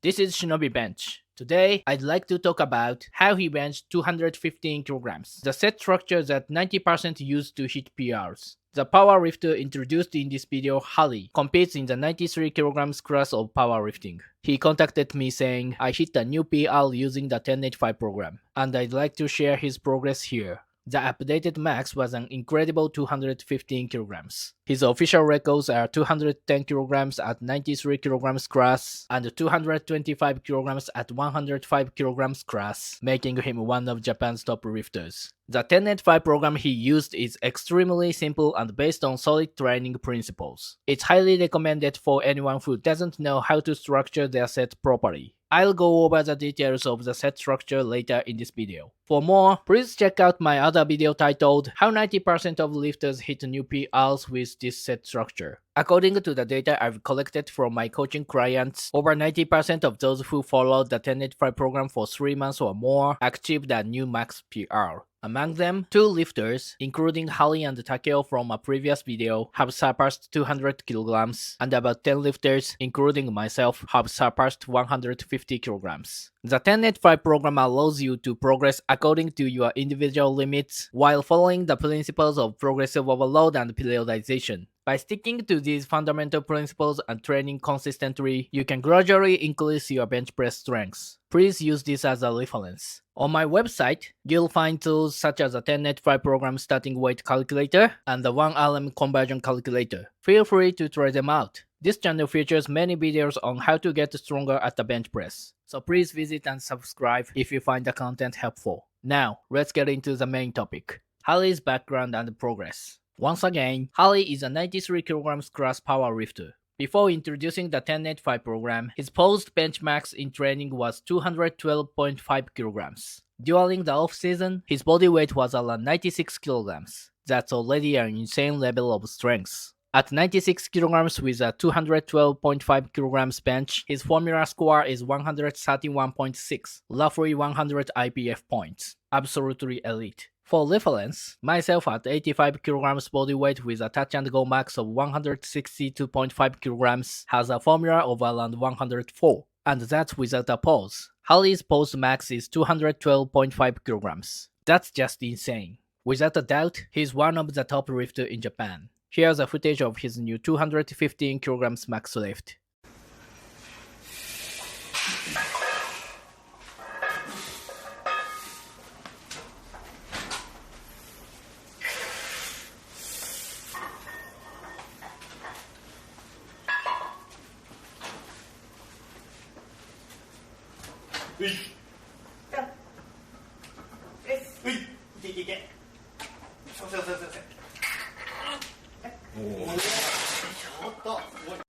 This is Shinobi Bench. Today, I'd like to talk about how he benched 215 kilograms, the set structure that 90% used to hit PRs. The powerlifter introduced in this video, Holly, competes in the 93 kilograms class of powerlifting. He contacted me saying, I hit a new PR using the 1085 program, and I'd like to share his progress here. The updated max was an incredible 215 kilograms. His official records are 210 kilograms at 93 kilograms class and 225 kilograms at 105 kilograms class, making him one of Japan's top lifters. The 1085 program he used is extremely simple and based on solid training principles. It's highly recommended for anyone who doesn't know how to structure their set properly. I'll go over the details of the set structure later in this video. For more, please check out my other video titled How 90% of lifters Hit New PRs with this set structure. According to the data I've collected from my coaching clients, over 90% of those who followed the 1085 program for 3 months or more achieved a new max PR. Among them, 2 lifters, including Holly and Takeo from a previous video, have surpassed 200 kilograms, and about 10 lifters, including myself, have surpassed 150 kilograms. The 1085 program allows you to progress according to your individual limits while following the principles of progressive overload and periodization. By sticking to these fundamental principles and training consistently, you can gradually increase your bench press strength. Please use this as a reference. On my website, you'll find tools such as the 1085 program starting weight calculator and the 1RM conversion calculator. Feel free to try them out. This channel features many videos on how to get stronger at the bench press, so please visit and subscribe if you find the content helpful. Now, let's get into the main topic, Holly's background and progress. Once again, Holly is a 93 kilograms class powerlifter. Before introducing the 1085 program, his post bench max in training was 212.5 kilograms. During the off-season, his body weight was around 96 kilograms. That's already an insane level of strength. At 96 kilograms with a 212.5 kilograms bench, his formula score is 131.6, roughly 100 IPF points. Absolutely elite. For reference, myself at 85 kilograms body weight with a touch and go max of 162.5 kilograms has a formula of around 104, and that's without a pause. Holly's post max is 212.5 kilograms. That's just insane. Without a doubt, he's one of the top lifters in Japan. Here's a footage of his new 215 kilograms max lift.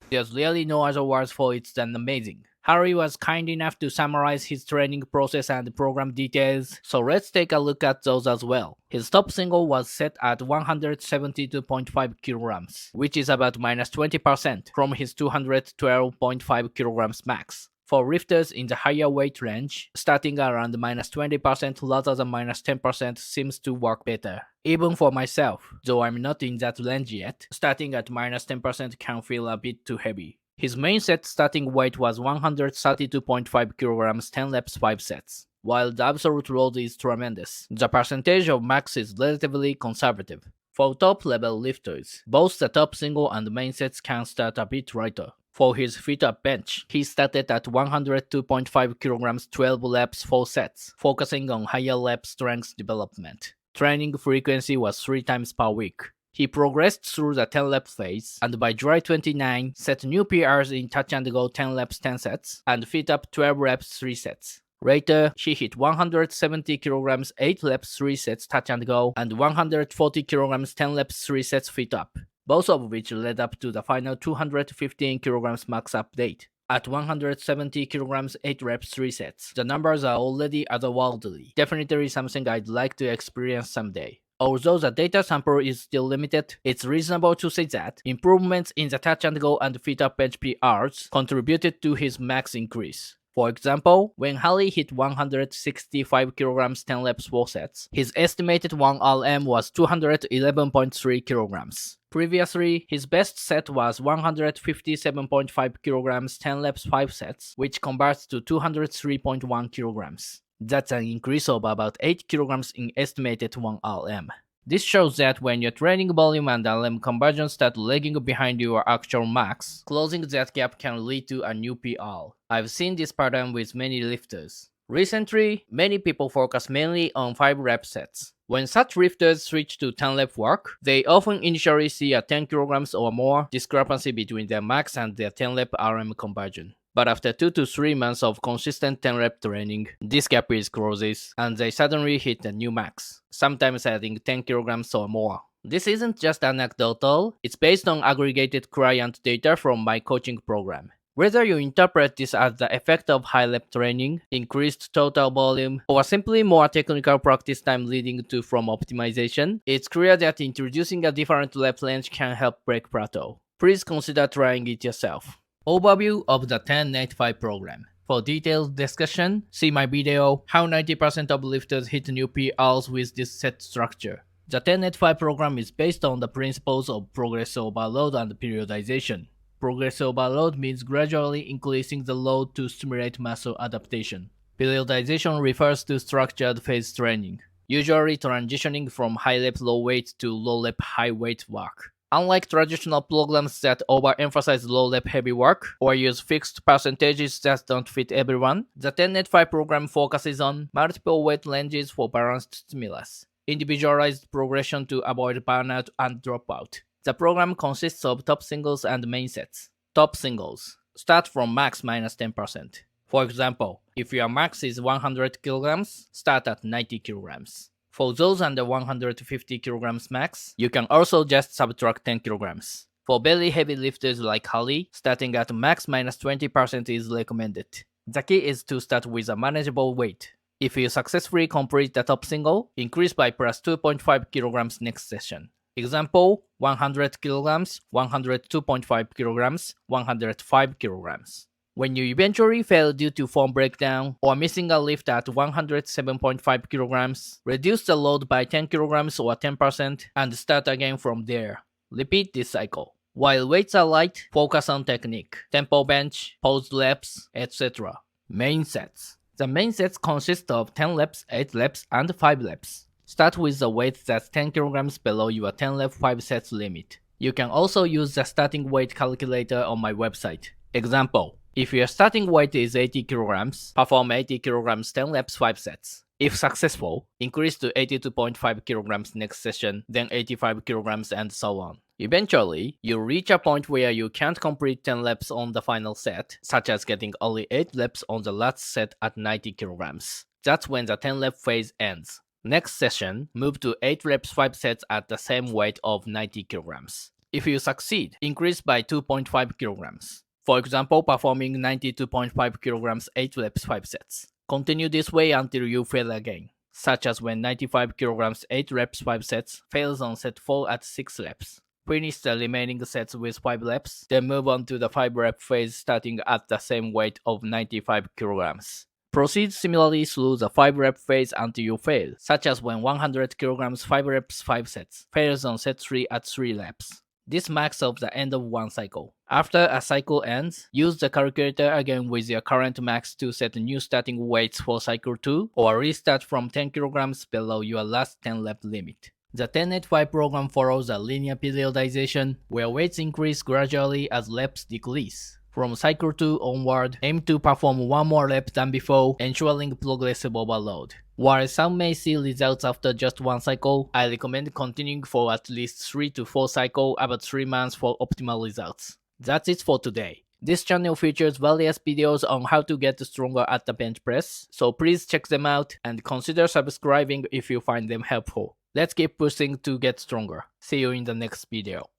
There's really no other words for it than amazing. Harry was kind enough to summarize his training process and program details, so let's take a look at those as well. His top single was set at 172.5 kilograms, which is about minus 20% from his 212.5 kilograms max. For lifters in the higher weight range, starting around minus 20% rather than minus 10% seems to work better. Even for myself, though I'm not in that range yet, starting at minus 10% can feel a bit too heavy. His main set starting weight was 132.5 kilograms 10 reps 5 sets. While the absolute load is tremendous, the percentage of max is relatively conservative. For top level lifters, both the top single and main sets can start a bit lighter. For his fit-up bench, he started at 102.5 kilograms 12 reps 4 sets, focusing on higher rep strength development. Training frequency was 3 times per week. He progressed through the 10 rep phase, and by July 29, set new PRs in touch and go 10 reps 10 sets, and fit-up 12 reps 3 sets. Later, he hit 170 kilograms 8 reps 3 sets touch and go, and 140 kilograms 10 reps 3 sets fit-up. Both of which led up to the final 215 kilograms max update. At 170 kilograms 8 reps 3 sets, the numbers are already otherworldly. Definitely something I'd like to experience someday. Although the data sample is still limited, it's reasonable to say that improvements in the touch and go and fit up bench PRs contributed to his max increase. For example, when Halley hit 165 kilograms 10 reps 4 sets, his estimated 1RM was 211.3 kilograms. Previously, his best set was 157.5 kilograms 10 reps 5 sets, which converts to 203.1 kilograms. That's an increase of about 8 kilograms in estimated 1RM. This shows that when your training volume and RM conversion start lagging behind your actual max, closing that gap can lead to a new PR. I've seen this pattern with many lifters. Recently, many people focus mainly on 5 rep sets. When such lifters switch to 10 rep work, they often initially see a 10 kilograms or more discrepancy between their max and their 10 rep RM conversion. But after 2 to 3 months of consistent 10 rep training, this gap is closes and they suddenly hit a new max, sometimes adding 10 kilograms or more. This isn't just anecdotal, it's based on aggregated client data from my coaching program. Whether you interpret this as the effect of high rep training, increased total volume, or simply more technical practice time leading to from optimization, it's clear that introducing a different rep range can help break plateau. Please consider trying it yourself. Overview of the 10-85 program. For detailed discussion, see my video, How 90% of lifters hit new PRs with this set structure. The 10-85 program is based on the principles of progressive overload and periodization. Progressive overload means gradually increasing the load to stimulate muscle adaptation. Periodization refers to structured phase training, usually transitioning from high rep low weight to low rep high weight work. Unlike traditional programs that overemphasize low rep heavy work or use fixed percentages that don't fit everyone, the 10-85 program focuses on multiple weight ranges for balanced stimulus, individualized progression to avoid burnout and dropout. The program consists of top singles and main sets. Top singles start from max minus 10%. For example, if your max is 100 kilograms, start at 90 kilograms. For those under 150 kilograms max, you can also just subtract 10 kilograms. For very heavy lifters like Halley, starting at max minus 20% is recommended. The key is to start with a manageable weight. If you successfully complete the top single, increase by plus 2.5 kilograms next session. Example, 100 kilograms, 102.5 kilograms, 105 kilograms. When you eventually fail due to form breakdown or missing a lift at 107.5 kilograms, reduce the load by 10 kilograms or 10% and start again from there. Repeat this cycle. While weights are light, focus on technique, tempo bench, pause reps, etc. Main sets. The main sets consist of 10 reps, 8 reps, and 5 reps. Start with the weight that's 10 kilograms below your 10 rep 5 sets limit. You can also use the starting weight calculator on my website. Example, if your starting weight is 80 kilograms, perform 80 kilograms 10 reps 5 sets. If successful, increase to 82.5 kilograms next session, then 85 kilograms and so on. Eventually, you'll reach a point where you can't complete 10 reps on the final set, such as getting only 8 reps on the last set at 90 kilograms. That's when the 10 rep phase ends. Next session, move to 8 reps 5 sets at the same weight of 90 kilograms. If you succeed, increase by 2.5 kilograms. For example, performing 92.5 kilograms 8 reps 5 sets. Continue this way until you fail again, such as when 95 kilograms 8 reps 5 sets fails on set 4 at 6 reps. Finish the remaining sets with 5 reps, then move on to the 5 rep phase starting at the same weight of 95 kilograms. Proceed similarly through the 5 rep phase until you fail, such as when 100 kilograms 5 reps 5 sets fails on set 3 at 3 reps. This marks off the end of one cycle. After a cycle ends, use the calculator again with your current max to set new starting weights for cycle 2 or restart from 10 kilograms below your last 10 rep limit. The 10-85 program follows a linear periodization where weights increase gradually as reps decrease. From cycle 2 onward, aim to perform one more rep than before, ensuring progressive overload. While some may see results after just one cycle, I recommend continuing for at least 3 to 4 cycles about 3 months for optimal results. That's it for today. This channel features various videos on how to get stronger at the bench press, so please check them out and consider subscribing if you find them helpful. Let's keep pushing to get stronger. See you in the next video.